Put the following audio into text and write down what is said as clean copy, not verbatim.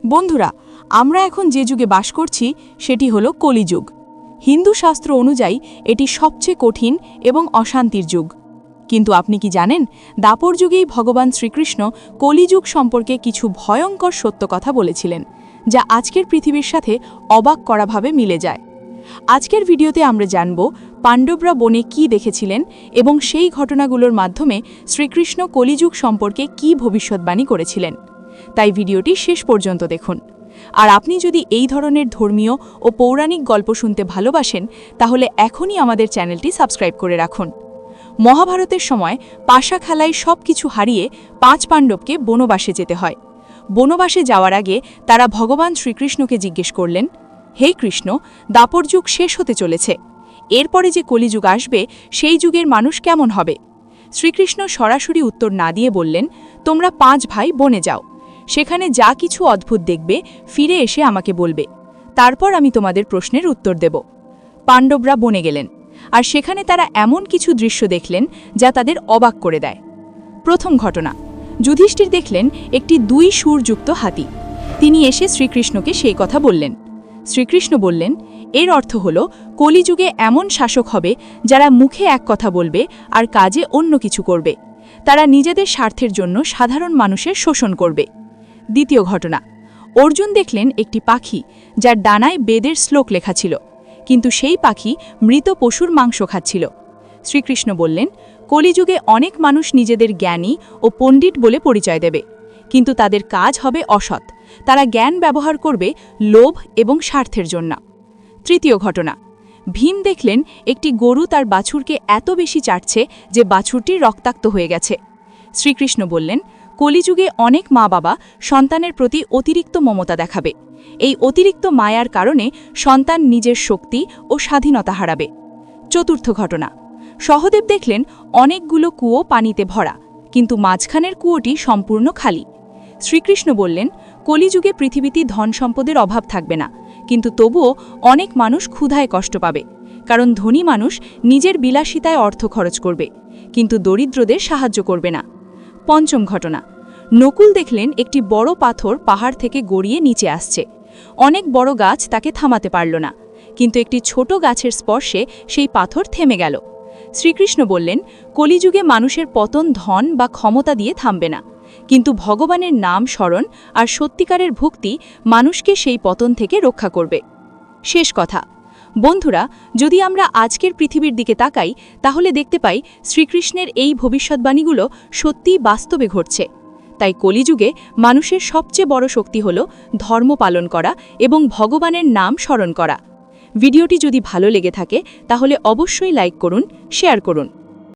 বন্ধুরা, আমরা এখন যে যুগে বাস করছি সেটি হলো কলিযুগ। হিন্দু শাস্ত্র অনুযায়ী এটি সবচেয়ে কঠিন এবং অশান্তির যুগ। কিন্তু আপনি কি জানেন, দাপর যুগেই ভগবান শ্রীকৃষ্ণ কলিযুগ সম্পর্কে কিছু ভয়ঙ্কর সত্য কথা বলেছিলেন, যা আজকের পৃথিবীর সাথে অবাক করাভাবে মিলে যায়। আজকের ভিডিওতে আমরা জানব পাণ্ডবরা বনে কি দেখেছিলেন এবং সেই ঘটনাগুলোর মাধ্যমে শ্রীকৃষ্ণ কলিযুগ সম্পর্কে কি ভবিষ্যৎবাণী করেছিলেন। তাই ভিডিওটি শেষ পর্যন্ত দেখুন। আর আপনি যদি এই ধরনের ধর্মীয় ও পৌরাণিক গল্প শুনতে ভালোবাসেন, তাহলে এখনই আমাদের চ্যানেলটি সাবস্ক্রাইব করে রাখুন। মহাভারতের সময় পাশাখালায় সব কিছু হারিয়ে 5 পাণ্ডবকে বনবাসে যেতে হয়। বনবাসে যাওয়ার আগে তারা ভগবান শ্রীকৃষ্ণকে জিজ্ঞেস করলেন, হে কৃষ্ণ, দাপর যুগ শেষ হতে চলেছে, এরপরে যে কলিযুগ আসবে সেই যুগের মানুষ কেমন হবে? শ্রীকৃষ্ণ সরাসরি উত্তর না দিয়ে বললেন, তোমরা 5 ভাই বনে যাও, সেখানে যা কিছু অদ্ভুত দেখবে ফিরে এসে আমাকে বলবে, তারপর আমি তোমাদের প্রশ্নের উত্তর দেব। পাণ্ডবরা বনে গেলেন, আর সেখানে তারা এমন কিছু দৃশ্য দেখলেন যা তাদের অবাক করে দেয়। প্রথম ঘটনা, যুধিষ্ঠির দেখলেন একটি 2 সুরযুক্ত হাতি। তিনি এসে শ্রীকৃষ্ণকে সেই কথা বললেন। শ্রীকৃষ্ণ বললেন, এর অর্থ হল কলিযুগে এমন শাসক হবে যারা মুখে এক কথা বলবে আর কাজে অন্য কিছু করবে। তারা নিজেদের স্বার্থের জন্য সাধারণ মানুষের শোষণ করবে। দ্বিতীয় ঘটনা, অর্জুন দেখলেন একটি পাখি যার ডানায় বেদের শ্লোক লেখা ছিল, কিন্তু সেই পাখি মৃত পশুর মাংস খাচ্ছিল। শ্রীকৃষ্ণ বললেন, কলিযুগে অনেক মানুষ নিজেদের জ্ঞানী ও পণ্ডিত বলে পরিচয় দেবে, কিন্তু তাদের কাজ হবে অসৎ। তারা জ্ঞান ব্যবহার করবে লোভ এবং স্বার্থের জন্য। তৃতীয় ঘটনা, ভীম দেখলেন একটি গরু তার বাছুরকে এত বেশি চাটছে যে বাছুরটি রক্তাক্ত হয়ে গেছে। শ্রীকৃষ্ণ বললেন, কলিযুগে অনেক মা বাবা সন্তানের প্রতি অতিরিক্ত মমতা দেখাবে। এই অতিরিক্ত মায়ার কারণে সন্তান নিজের শক্তি ও স্বাধীনতা হারাবে। চতুর্থ ঘটনা, সহদেব দেখলেন অনেকগুলো কুয়ো পানিতে ভরা, কিন্তু মাঝখানের কুয়োটি সম্পূর্ণ খালি। শ্রীকৃষ্ণ বললেন, কলিযুগে পৃথিবীতে ধন সম্পদের অভাব থাকবে না, কিন্তু তবুও অনেক মানুষ ক্ষুধায় কষ্ট পাবে, কারণ ধনী মানুষ নিজের বিলাসিতায় অর্থ খরচ করবে, কিন্তু দরিদ্রদের সাহায্য করবে না। পঞ্চম ঘটনা, নকুল দেখলেন একটি বড় পাথর পাহাড় থেকে গড়িয়ে নিচে আসছে। অনেক বড় গাছ তাকে থামাতে পারল না, কিন্তু একটি ছোট গাছের স্পর্শে সেই পাথর থেমে গেল। শ্রীকৃষ্ণ বললেন, কলিযুগে মানুষের পতন ধন বা ক্ষমতা দিয়ে থামবে না, কিন্তু ভগবানের নাম স্মরণ আর সত্যিকারের ভক্তি মানুষকে সেই পতন থেকে রক্ষা করবে। শেষ কথা, বন্ধুরা, যদি আমরা আজকের পৃথিবীর দিকে তাকাই, তাহলে দেখতে পাই শ্রীকৃষ্ণের এই ভবিষ্যৎবাণীগুলো সত্যিই বাস্তবে ঘটছে। তাই কলিযুগে মানুষের সবচেয়ে বড় শক্তি হল ধর্ম পালন করা এবং ভগবানের নাম স্মরণ করা। ভিডিওটি যদি ভালো লেগে থাকে তাহলে অবশ্যই লাইক করুন, শেয়ার করুন।